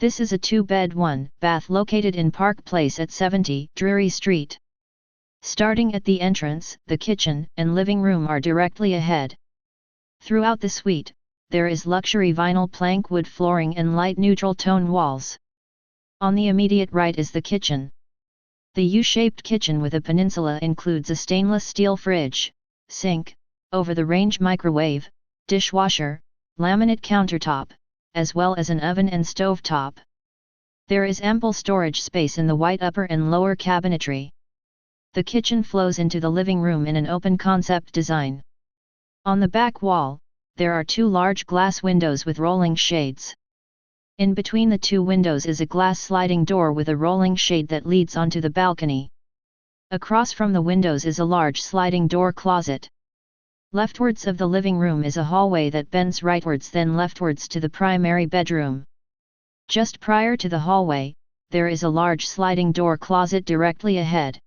This is a 2-bed 1-bath located in Park Place at 70 Drury Street. Starting at the entrance, the kitchen and living room are directly ahead. Throughout the suite, there is luxury vinyl plank wood flooring and light neutral tone walls. On the immediate right is the kitchen. The U-shaped kitchen with a peninsula includes a stainless steel fridge, sink, over-the-range microwave, dishwasher, laminate countertop, as well as an oven and stovetop. There is ample storage space in the white upper and lower cabinetry. The kitchen flows into the living room in an open concept design. On the back wall, there are 2 large glass windows with rolling shades. In between the 2 windows is a glass sliding door with a rolling shade that leads onto the balcony. Across from the windows is a large sliding door closet. Leftwards of the living room is a hallway that bends rightwards then leftwards to the primary bedroom. Just prior to the hallway, there is a large sliding door closet directly ahead.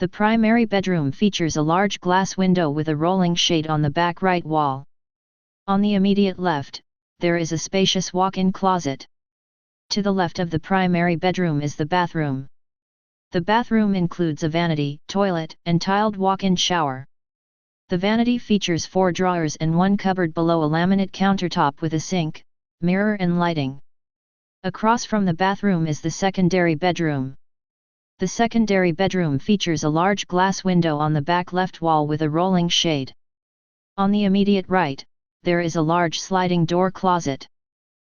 The primary bedroom features a large glass window with a rolling shade on the back right wall. On the immediate left, there is a spacious walk-in closet. To the left of the primary bedroom is the bathroom. The bathroom includes a vanity, toilet, and tiled walk-in shower. The vanity features 4 drawers and 1 cupboard below a laminate countertop with a sink, mirror and lighting. Across from the bathroom is the secondary bedroom. The secondary bedroom features a large glass window on the back left wall with a rolling shade. On the immediate right, there is a large sliding door closet.